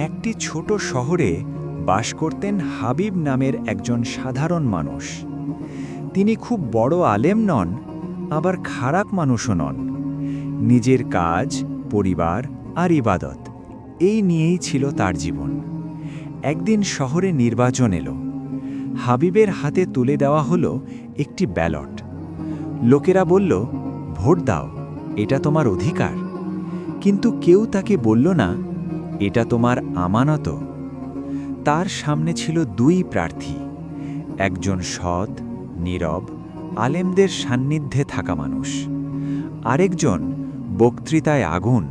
একটি ছোট শহরে বাস করতেন হাবিব নামের একজন সাধারণ মানুষ। তিনি খুব বড় আলেম নন, আবার খারাপ মানুষও নন। নিজের কাজ, পরিবার আর ইবাদত এই নিয়েই ছিল তার জীবন। একদিন শহরে নির্বাচন এলো। হাবিবের হাতে তুলে দেওয়া হলো একটি ব্যালট। লোকেরা বলল, ভোট দাও, এটা তোমার অধিকার। কিন্তু কেউ তাকে বলল না, এটা তোমার আমানত। তার সামনে ছিল দুই প্রার্থী, একজন সৎ, নীরব, আলেমদের সান্নিধ্যে থাকা মানুষ, আরেকজন বক্তৃতায় আগুন,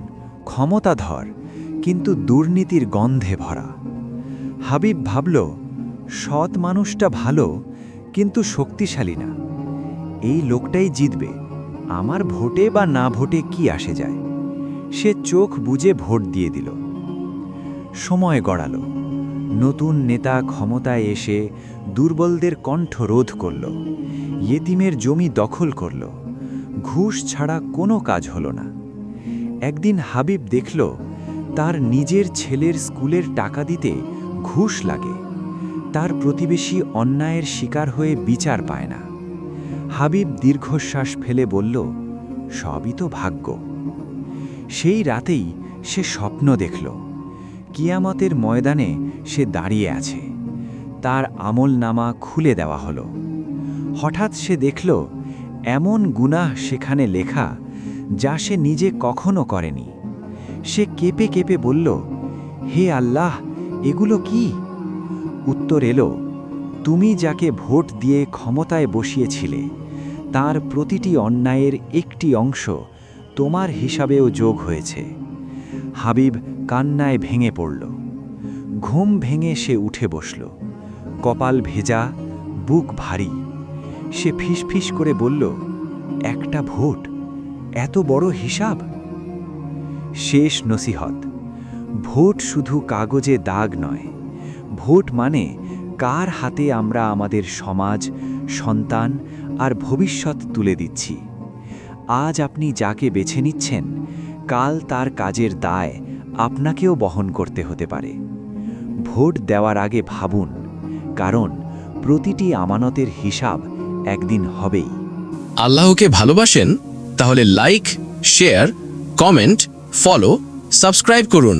ক্ষমতাধর, কিন্তু দুর্নীতির গন্ধে ভরা। হাবিব ভাবল, সৎ মানুষটা ভালো, কিন্তু শক্তিশালী না। এই লোকটাই জিতবে, আমার ভোটে বা না ভোটে কি আসে যায়। সে চোখ বুজে ভোট দিয়ে দিল। সময় গড়াল। নতুন নেতা ক্ষমতায় এসে দুর্বলদের কণ্ঠ রোধ করল, ইয়েতিমের জমি দখল করল, ঘুষ ছাড়া কোনো কাজ হলো না। একদিন হাবিব দেখল, তার নিজের ছেলের স্কুলের টাকা দিতে ঘুষ লাগে। তার প্রতিবেশী অন্যায়ের শিকার হয়ে বিচার পায় না। হাবিব দীর্ঘশ্বাস ফেলে বলল, সবই তো ভাগ্য। সেই রাতেই সে স্বপ্ন দেখল, কিয়ামতের ময়দানে সে দাঁড়িয়ে আছে। তার আমলনামা খুলে দেওয়া হলো। হঠাৎ সে দেখল, এমন গুনাহ সেখানে লেখা যা সে নিজে কখনো করেনি। সে কেঁপে কেঁপে বলল, হে আল্লাহ, এগুলো কি? উত্তর এলো, তুমি যাকে ভোট দিয়ে ক্ষমতায় বসিয়েছিলে, তার প্রতিটি অন্যায়ের একটি অংশ তোমার হিসাবেও যোগ হয়েছে। হাবিব কান্নায় ভেঙে পড়ল। ঘুম ভেঙে সে উঠে বসল, কপাল ভেজা, বুক ভারী। সে ফিসফিস করে বলল, একটা ভোট, এত বড় হিসাব? শেষ নসিহত, ভোট শুধু কাগজে দাগ নয়। ভোট মানে কার হাতে আমরা আমাদের সমাজ, সন্তান আর ভবিষ্যৎ তুলে দিচ্ছি। আজ আপনি যাকে বেছে নিচ্ছেন, কাল তার কাজের দায় আপনাকেও বহন করতে হতে পারে। ভোট দেওয়ার আগে ভাবুন, কারণ প্রতিটি আমানতের হিসাব একদিন হবেই। আল্লাহকে ভালোবাসেন? তাহলে like, share, comment, follow, subscribe করুন।